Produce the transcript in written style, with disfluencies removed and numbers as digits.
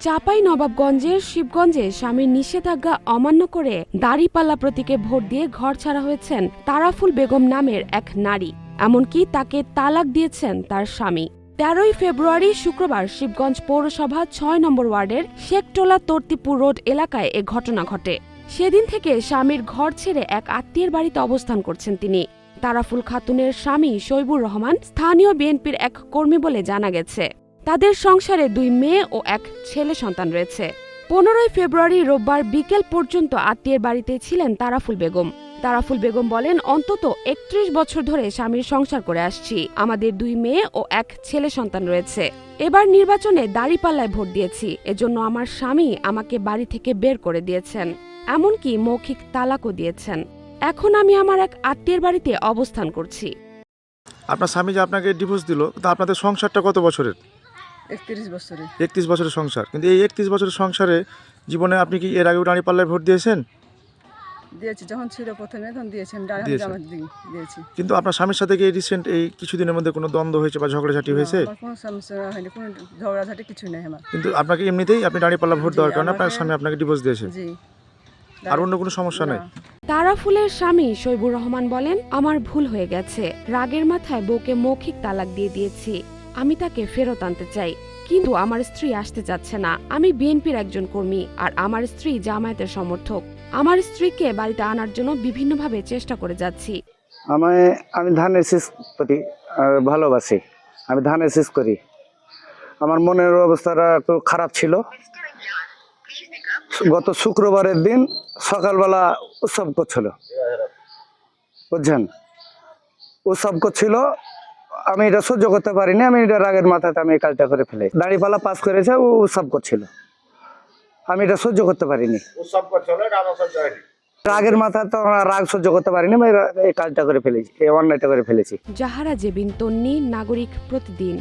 চাঁপাইনবাবগঞ্জের শিবগঞ্জে স্বামীর নিষেধাজ্ঞা অমান্য করে দাড়িপাল্লা প্রতীকে ভোট দিয়ে ঘর ছাড়া হয়েছেন তারাফুল বেগম নামের এক নারী। এমনকি তাকে তালাক দিয়েছেন তার স্বামী। ১৩ই ফেব্রুয়ারি শুক্রবার শিবগঞ্জ পৌরসভা ৬ নম্বর ওয়ার্ডের শেখটোলা তর্তিপুর রোড এলাকায় এ ঘটনা ঘটে। সেদিন থেকে স্বামীর ঘর ছেড়ে এক আত্মীয়ের বাড়িতে অবস্থান করছেন তিনি। তারাফুল খাতুনের স্বামী শৈবুর রহমান স্থানীয় বিএনপির এক কর্মী বলে জানা গেছে। তাদের সংসারে ২ মেয়ে ও এক ছেলে সন্তান রয়েছে। ১৫ই ফেব্রুয়ারি রোববার বিকেল পর্যন্ত আত্মীয়ের বাড়িতে ছিলেন তারাফুল বেগম। তারাফুল বেগম বলেন, অন্তত ৩১ বছর ধরে স্বামীর সংসার করে আসছি। আমাদের ২ মেয়ে ও এক ছেলে সন্তান রয়েছে। এবার নির্বাচনে দাড়িপাল্লায় ভোট দিয়েছি, এজন্য আমার স্বামী আমাকে বাড়ি থেকে বের করে দিয়েছেন, এমনকি মৌখিক তালাকও দিয়েছেন। এখন আমি আমার এক আত্মীয়ের বাড়িতে অবস্থান করছি। আপনার স্বামী যে আপনাকে ডিভোর্স দিল, তা আপনাদের সংসারটা কত বছরের? ৩১ বছরে। ৩১ বছরের সংসার। কিন্তু এই ৩১ বছরের সংসারে জীবনে আপনি কি এর আগেও দাঁড়িপাল্লায় ভোট দিয়েছেন? দিয়েছি, যখন ছিল প্রথমে তখন দিয়েছি, আমি দিয়েছি। কিন্তু আপনার স্বামীর সাথে কি রিসেন্ট এই কিছুদিনের মধ্যে কোনো দ্বন্দ্ব হয়েছে বা ঝগড়াঝাটি হয়েছে? আমার কোনো সমস্যা হয়নি, কোনো ঝগড়াঝাটি কিছু নেই আমার। কিন্তু আপনাকে এমনিতেই আপনি দাঁড়িপাল্লা ভোট দেওয়ার কারণে আপনার স্বামী আপনাকে ডিভোর্স দিয়েছে? জি। আর অন্য কোনো সমস্যা নাই? তারাফুলের স্বামী শৈবুর রহমান বলেন, আমার ভুল হয়ে গেছে। রাগের মাথায় বউকে মৌখিক তালাক দিয়ে দিয়েছি। আমি তাকে ফেরত আনতে চাই, কিন্তু আমার স্ত্রী আসতে চাচ্ছে না। আমি বিএনপির একজন কর্মী আর আমার স্ত্রী জামায়াতের সমর্থক। আমার স্ত্রীকে বাড়িতে আনার জন্য বিভিন্নভাবে চেষ্টা করে যাচ্ছি। আমি ধানের শীষ করি আর ভালোবাসি। আমি ধানের শীষ করি। আমার মনের অবস্থাটা একটু খারাপ ছিল। গত শুক্রবারের দিন সকালবেলা উৎসব করছিল, বুঝছেন? উৎসব করছিল, আমি এটা সহ্য করতে পারিনি। আমি এটা রাগের মাথাতে আমি এই কাজটা করে ফেলে দাঁড়িপাল্লা পাস করেছে, ও উৎসব করছিল, আমি এটা সহ্য করতে পারিনি। রাগের মাথা তো রাগ সহ্য করতে পারিনি, আমি এই কাজটা করে ফেলেছি, এই অন্যায়টা করে ফেলেছি। জাহারা জেবিন তন্নি, নাগরিক প্রতিদিন।